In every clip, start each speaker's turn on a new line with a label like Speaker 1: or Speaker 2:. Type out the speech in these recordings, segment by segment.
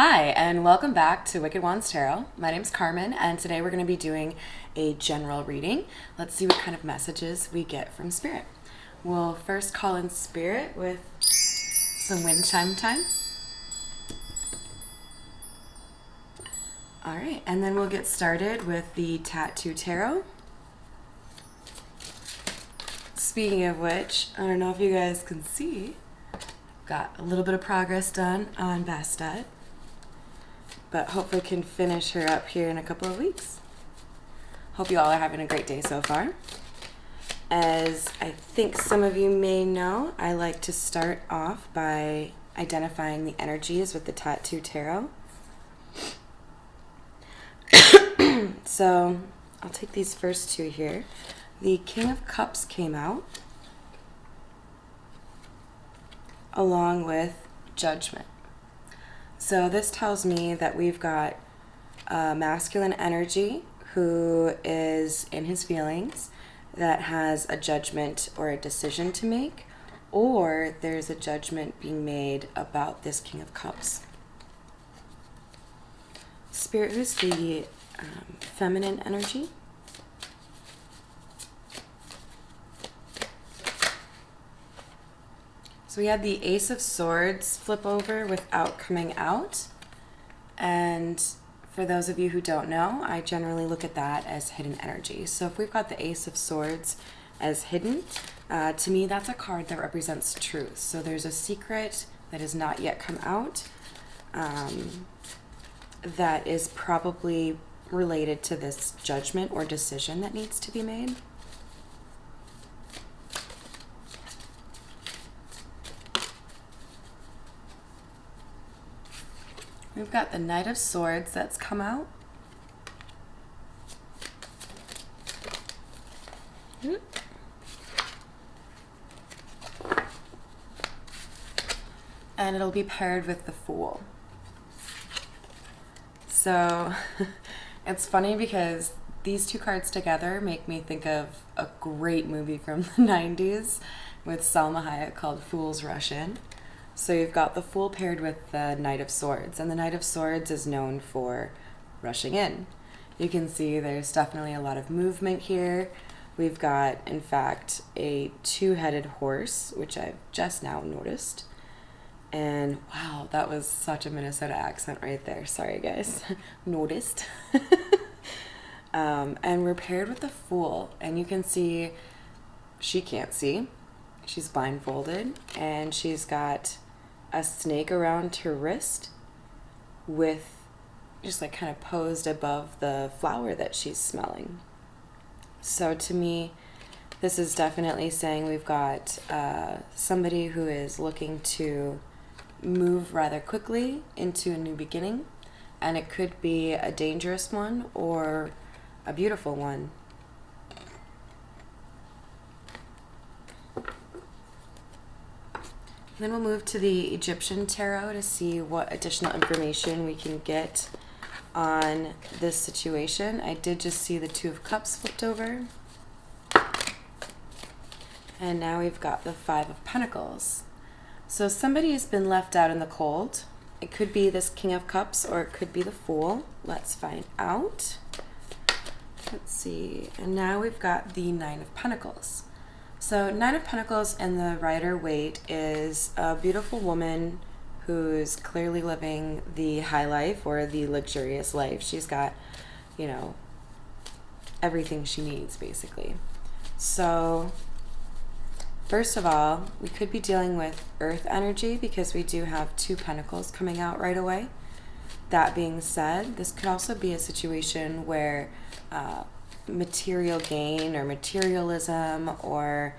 Speaker 1: Hi, and welcome back to Wicked Wands Tarot. My name's Carmen, and today we're going to be doing a general reading. Let's see what kind of messages we get from Spirit. We'll first call in Spirit with some wind chime time. All right, and then we'll get started with the Tattoo Tarot. Speaking of which, I don't know if you guys can see, got a little bit of progress done on Bastet, but hopefully can finish her up here in a couple of weeks. Hope you all are having a great day so far. As I think some of you may know, I like to start off by identifying the energies with the Tattoo Tarot. So I'll take these first two here. The King of Cups came out, along with Judgment. So this tells me that we've got a masculine energy who is in his feelings, that has a judgment or a decision to make, or there's a judgment being made about this King of Cups. Spirit, who's the feminine energy? So we had the Ace of Swords flip over without coming out. And for those of you who don't know, I generally look at that as hidden energy. So if we've got the Ace of Swords as hidden, to me that's a card that represents truth. So there's a secret that has not yet come out that is probably related to this judgment or decision that needs to be made. We've got the Knight of Swords that's come out. And it'll be paired with the Fool. So it's funny because these two cards together make me think of a great movie from the 90s with Salma Hayek called Fools Rush In. So you've got the Fool paired with the Knight of Swords, and the Knight of Swords is known for rushing in. You can see there's definitely a lot of movement here. We've got, in fact, a two-headed horse, which I've just now noticed. And wow, that was such a Minnesota accent right there. Sorry, guys. Noticed. And we're paired with the Fool, and you can see she can't see. She's blindfolded, and she's got a snake around her wrist with just like kind of posed above the flower that she's smelling. So to me, this is definitely saying we've got somebody who is looking to move rather quickly into a new beginning, and it could be a dangerous one or a beautiful one. Then we'll move to the Egyptian Tarot to see what additional information we can get on this situation. I did just see the Two of Cups flipped over. And now we've got the Five of Pentacles. So somebody has been left out in the cold. It could be this King of Cups or it could be the Fool. Let's find out. Let's see. And now we've got the Nine of Pentacles. So Nine of Pentacles in the Rider-Waite is a beautiful woman who's clearly living the high life or the luxurious life. She's got, you know, everything she needs, basically. So first of all, we could be dealing with earth energy because we do have two pentacles coming out right away. That being said, this could also be a situation where material gain or materialism or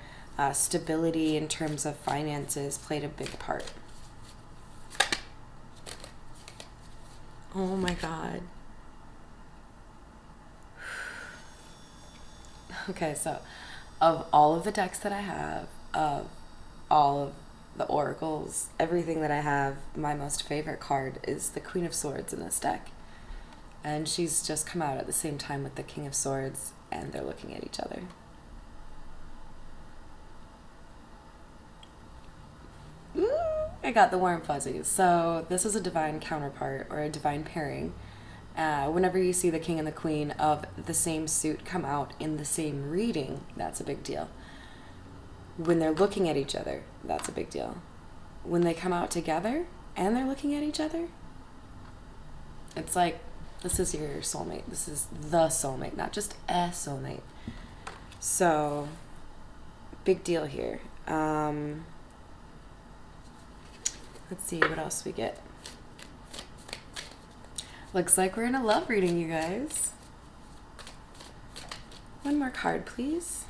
Speaker 1: stability in terms of finances played a big part. Oh my God. Okay, so of all of the decks that I have, of all of the oracles, everything that I have, my most favorite card is the Queen of Swords in this deck. And she's just come out at the same time with the King of Swords, and they're looking at each other. I got the warm fuzzies. So this is a divine counterpart or a divine pairing. Whenever you see the king and the queen of the same suit come out in the same reading, that's a big deal. When they're looking at each other, that's a big deal. When they come out together and they're looking at each other, it's like, this is your soulmate. This is the soulmate, not just a soulmate. So, big deal here. Let's see what else we get. Looks like we're in a love reading, you guys. One more card, please.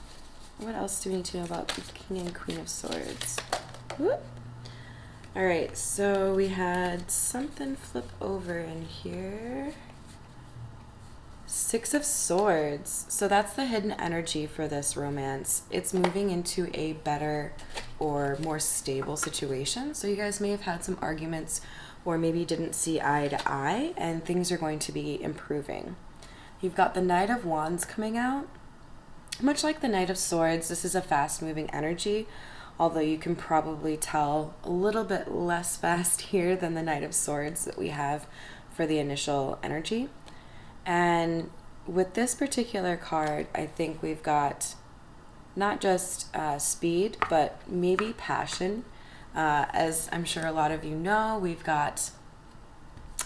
Speaker 1: What else do we need to know about the King and Queen of Swords? Whoop. All right, so we had something flip over in here. Six of Swords. So that's the hidden energy for this romance. It's moving into a better or more stable situation. So you guys may have had some arguments or maybe didn't see eye to eye, and things are going to be improving. You've got the Knight of Wands coming out. Much like the Knight of Swords, this is a fast-moving energy, although you can probably tell a little bit less fast here than the Knight of Swords that we have for the initial energy. And with this particular card, I think we've got not just speed, but maybe passion. As I'm sure a lot of you know, we've got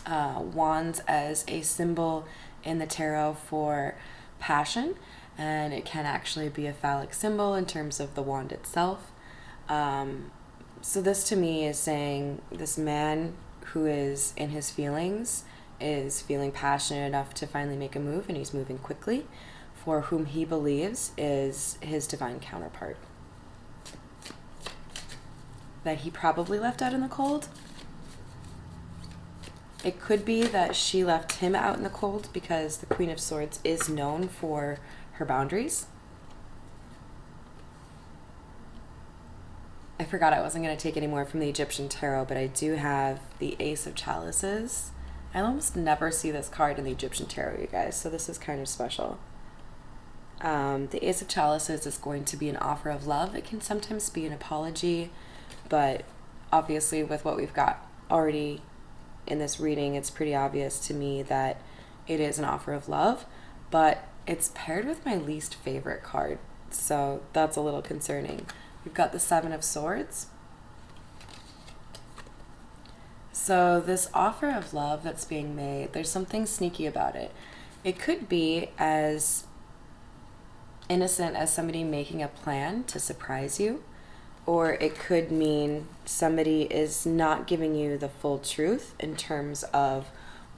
Speaker 1: wands as a symbol in the tarot for passion, and it can actually be a phallic symbol in terms of the wand itself. So this to me is saying this man who is in his feelings is feeling passionate enough to finally make a move, and he's moving quickly for whom he believes is his divine counterpart that he probably left out in the cold. It could be that she left him out in the cold because the Queen of Swords is known for her boundaries. I forgot I wasn't going to take any more from the Egyptian tarot, but I do have the Ace of Chalices. I almost never see this card in the Egyptian tarot, you guys, so this is kind of special. The Ace of Chalices is going to be an offer of love. It can sometimes be an apology, but obviously with what we've got already in this reading, it's pretty obvious to me that it is an offer of love, but it's paired with my least favorite card, so that's a little concerning. We've got the Seven of Swords. So this offer of love that's being made, there's something sneaky about it. It could be as innocent as somebody making a plan to surprise you, or it could mean somebody is not giving you the full truth in terms of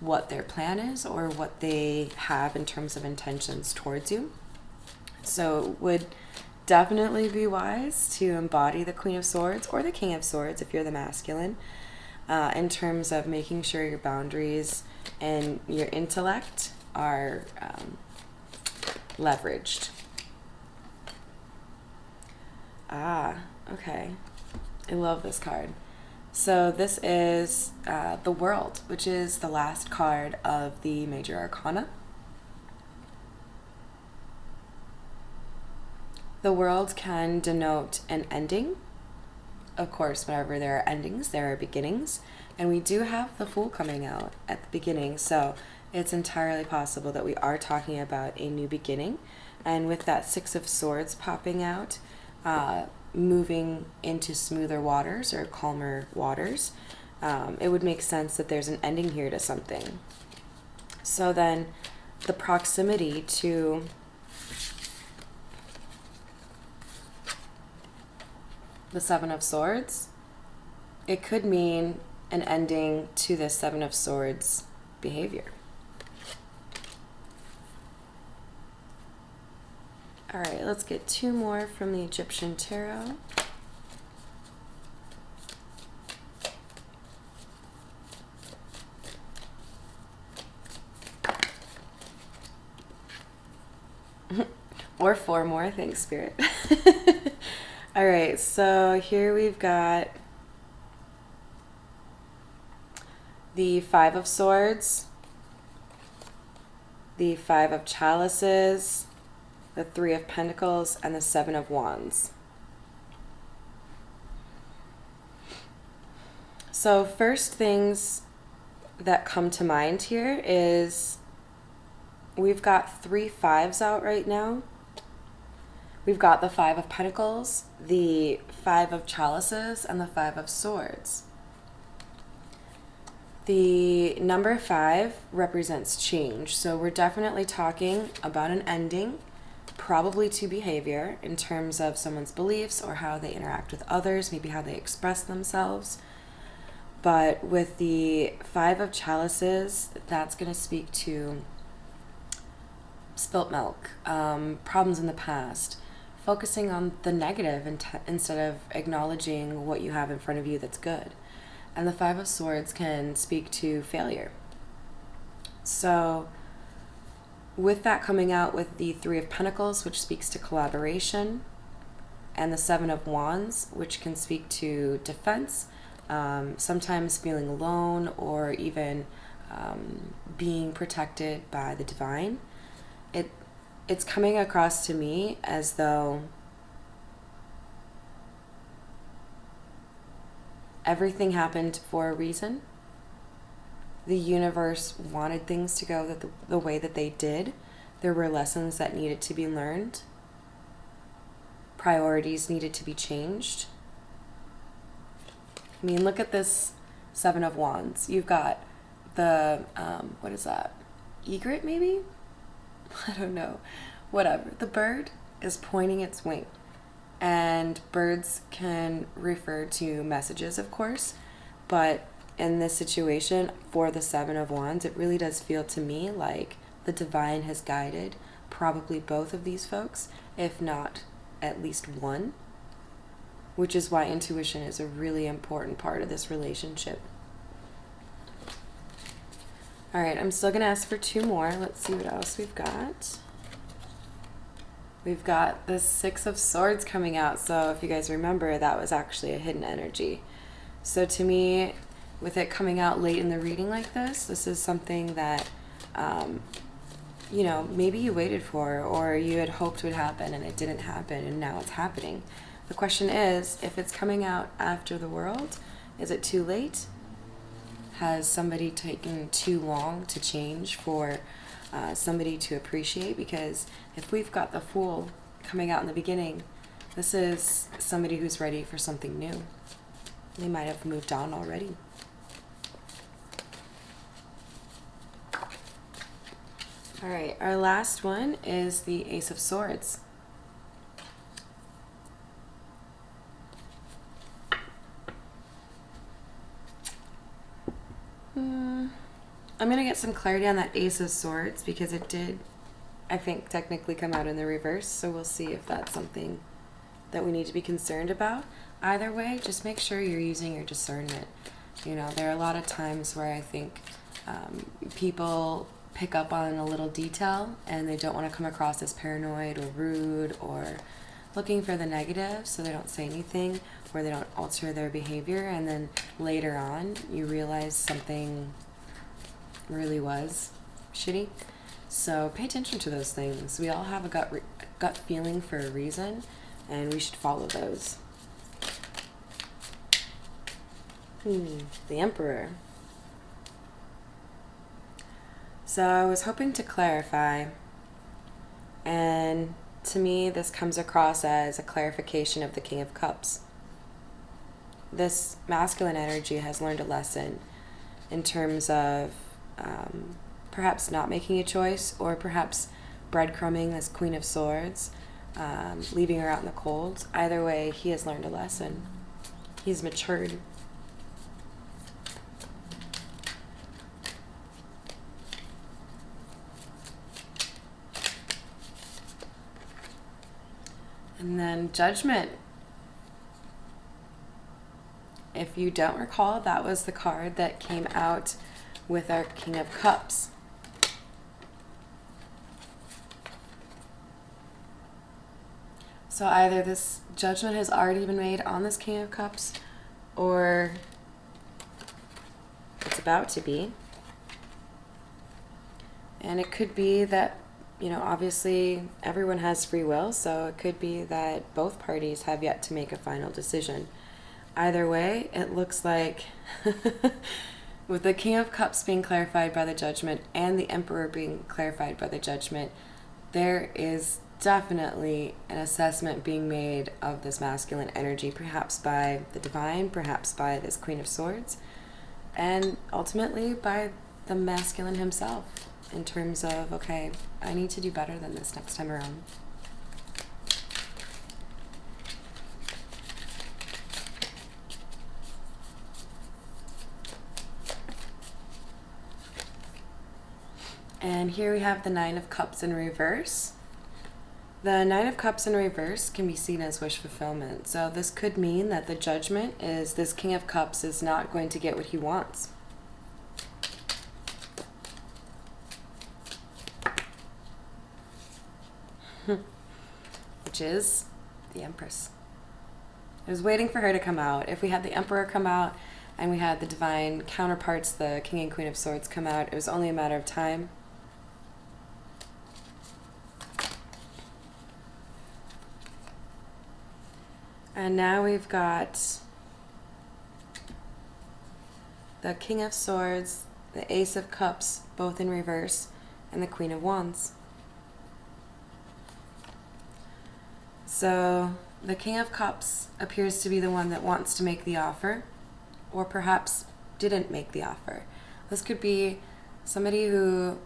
Speaker 1: what their plan is or what they have in terms of intentions towards you. So it would definitely be wise to embody the Queen of Swords or the King of Swords if you're the masculine, in terms of making sure your boundaries and your intellect are leveraged. Okay. I love this card. So this is the World, which is the last card of the Major Arcana. The World can denote an ending. Of course, whenever there are endings, there are beginnings. And we do have the Fool coming out at the beginning, so it's entirely possible that we are talking about a new beginning. And with that Six of Swords popping out, moving into smoother waters or calmer waters, it would make sense that there's an ending here to something. So then the proximity to the Seven of Swords, it could mean an ending to the Seven of Swords behavior. All right, let's get two more from the Egyptian tarot. Or four more, thanks, Spirit. All right, so here we've got the Five of Swords, the Five of Chalices, the Three of Pentacles, and the Seven of Wands. So first things that come to mind here is we've got 3 fives out right now. We've got the 5 of Pentacles, the 5 of Chalices, and the 5 of Swords. The number 5 represents change, so we're definitely talking about an ending, probably to behavior in terms of someone's beliefs or how they interact with others, maybe how they express themselves. But with the 5 of Chalices, that's going to speak to spilt milk, problems in the past, focusing on the negative instead of acknowledging what you have in front of you that's good. And the 5 of Swords can speak to failure. So with that coming out with the 3 of Pentacles, which speaks to collaboration, and the 7 of Wands, which can speak to defense, sometimes feeling alone or even being protected by the divine. It's coming across to me as though everything happened for a reason. The universe wanted things to go the way that they did. There were lessons that needed to be learned. Priorities needed to be changed. I mean, look at this 7 of Wands. You've got the, what is that? Egret, maybe? I don't know. Whatever. The bird is pointing its wing. And birds can refer to messages, of course. But in this situation, for the 7 of Wands, it really does feel to me like the divine has guided probably both of these folks, if not at least one. Which is why intuition is a really important part of this relationship. All right, I'm still going to ask for 2 more. Let's see what else we've got. We've got the 6 of Swords coming out. So if you guys remember, that was actually a hidden energy. So to me, with it coming out late in the reading like this is something that, you know, maybe you waited for or you had hoped would happen and it didn't happen and now it's happening. The question is, if it's coming out after the world, is it too late? Has somebody taken too long to change for somebody to appreciate? Because if we've got the Fool coming out in the beginning, this is somebody who's ready for something new. They might have moved on already. All right, our last one is the Ace of Swords. I'm going to get some clarity on that Ace of Swords because it did, I think, technically come out in the reverse. So we'll see if that's something that we need to be concerned about. Either way, just make sure you're using your discernment. You know, there are a lot of times where I think people pick up on a little detail and they don't want to come across as paranoid or rude or looking for the negative, so they don't say anything or they don't alter their behavior, and then later on you realize something really was shitty. So pay attention to those things. We all have a gut feeling for a reason, and we should follow those. The Emperor. So I was hoping to clarify, and to me this comes across as a clarification of the King of Cups. This masculine energy has learned a lesson in terms of perhaps not making a choice, or perhaps breadcrumbing this Queen of Swords, leaving her out in the cold. Either way, he has learned a lesson. He's matured. And then Judgment. If you don't recall, that was the card that came out with our King of Cups. So either this judgment has already been made on this King of Cups, or it's about to be. And it could be that, you know, obviously everyone has free will, so it could be that both parties have yet to make a final decision. Either way, it looks like with the King of Cups being clarified by the Judgment and the Emperor being clarified by the Judgment, there is definitely an assessment being made of this masculine energy, perhaps by the Divine, perhaps by this Queen of Swords, and ultimately by the masculine himself, in terms of, okay, I need to do better than this next time around. And here we have the Nine of Cups in reverse. The Nine of Cups in reverse can be seen as wish fulfillment. So this could mean that the Judgment is this King of Cups is not going to get what he wants. Which is the Empress. I was waiting for her to come out. If we had the Emperor come out and we had the Divine counterparts, the King and Queen of Swords, come out, it was only a matter of time. And now we've got the King of Swords, the Ace of Cups, both in reverse, and the Queen of Wands. So the King of Cups appears to be the one that wants to make the offer, or perhaps didn't make the offer. This could be somebody who,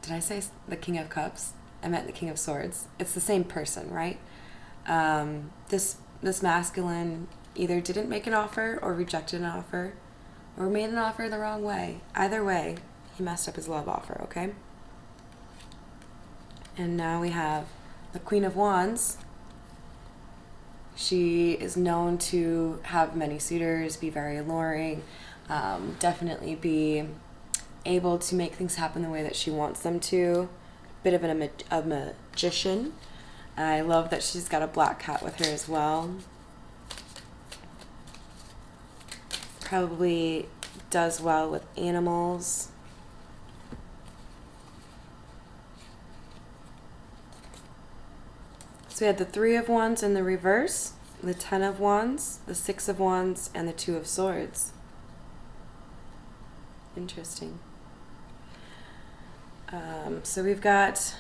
Speaker 1: did I say the King of Cups? I meant the King of Swords. It's the same person, right? This masculine either didn't make an offer or rejected an offer or made an offer the wrong way. Either way, he messed up his love offer, okay? And now we have the Queen of Wands. She is known to have many suitors, be very alluring, definitely be able to make things happen the way that she wants them to. Bit of a magician. I love that she's got a black cat with her as well. Probably does well with animals. So we had the Three of Wands in the reverse, the Ten of Wands, the Six of Wands, and the Two of Swords. Interesting. So we've got,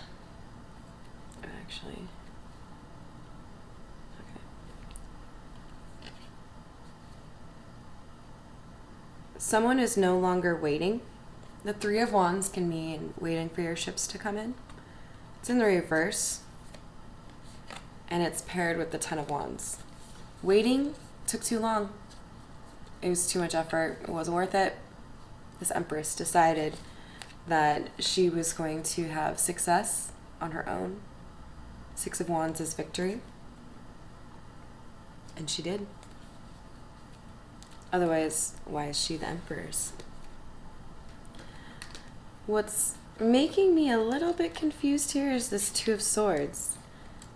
Speaker 1: actually, someone is no longer waiting. The Three of Wands can mean waiting for your ships to come in. It's in the reverse, and it's paired with the Ten of Wands. Waiting took too long. It was too much effort. It wasn't worth it. This Empress decided that she was going to have success on her own. Six of Wands is victory. And she did. Otherwise, why is she the Empress? What's making me a little bit confused here is this Two of Swords.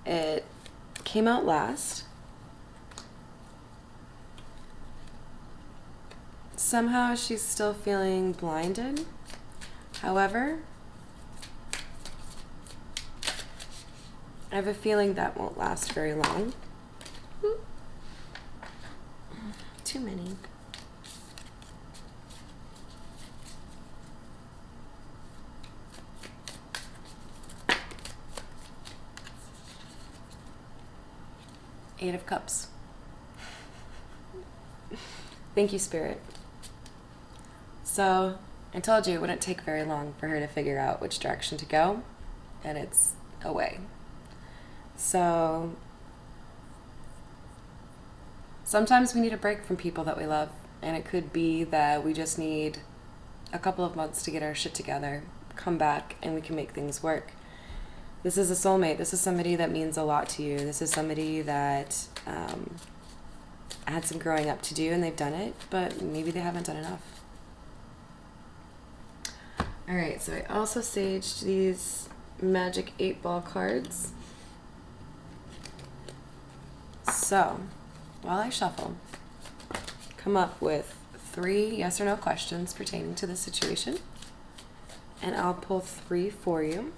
Speaker 1: It came out last. Somehow she's still feeling blinded. However, I have a feeling that won't last very long. Too many. Eight of Cups. Thank you, Spirit. So, I told you it wouldn't take very long for her to figure out which direction to go, and it's away. So, sometimes we need a break from people that we love, and it could be that we just need a couple of months to get our shit together, come back, and we can make things work. This is a soulmate. This is somebody that means a lot to you. This is somebody that had some growing up to do, and they've done it, but maybe they haven't done enough. All right, so I also saged these magic 8-ball cards. So, while I shuffle, come up with 3 yes or no questions pertaining to the situation, and I'll pull 3 for you.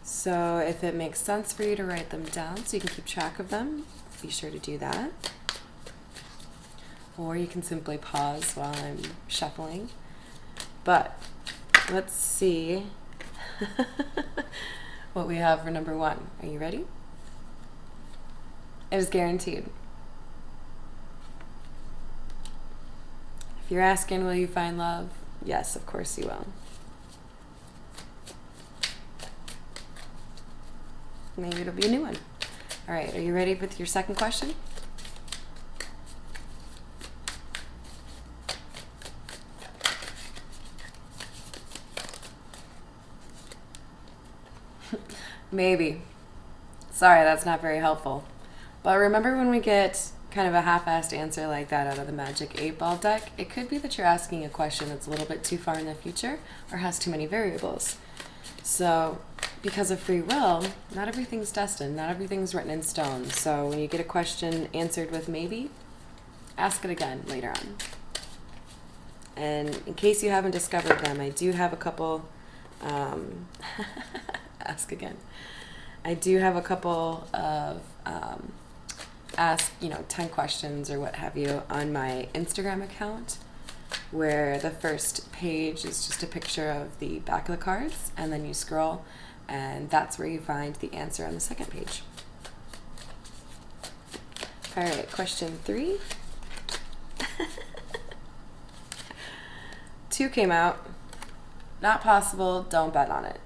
Speaker 1: So if it makes sense for you to write them down so you can keep track of them, be sure to do that. Or you can simply pause while I'm shuffling. But let's see what we have for number 1. Are you ready? It is guaranteed. If you're asking, will you find love? Yes, of course you will. Maybe it'll be a new one. All right, are you ready with your second question? Maybe. Sorry, that's not very helpful. But remember when we get kind of a half-assed answer like that out of the Magic 8-Ball deck, it could be that you're asking a question that's a little bit too far in the future or has too many variables. So because of free will, not everything's destined, not everything's written in stone. So when you get a question answered with maybe, ask it again later on. And in case you haven't discovered them, I do have a couple, ask again. I do have a couple of ask 10 questions or what have you on my Instagram account, where the first page is just a picture of the back of the cards, and then you scroll and that's where you find the answer on the second page. All right, question 3. 2 came out. Not possible, don't bet on it.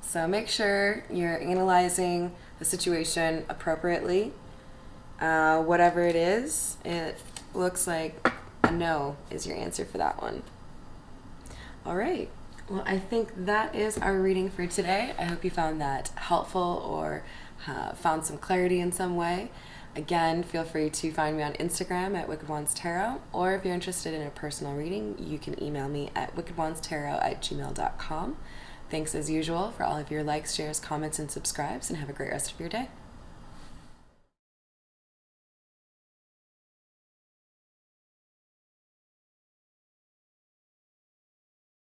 Speaker 1: So make sure you're analyzing the situation appropriately. Whatever it is, it looks like a no is your answer for that one. All right. Well, I think that is our reading for today. I hope you found that helpful or found some clarity in some way. Again, feel free to find me on Instagram at wickedwandstarot, or if you're interested in a personal reading, you can email me at wickedwandstarot@gmail.com. Thanks as usual for all of your likes, shares, comments, and subscribes, and have a great rest of your day.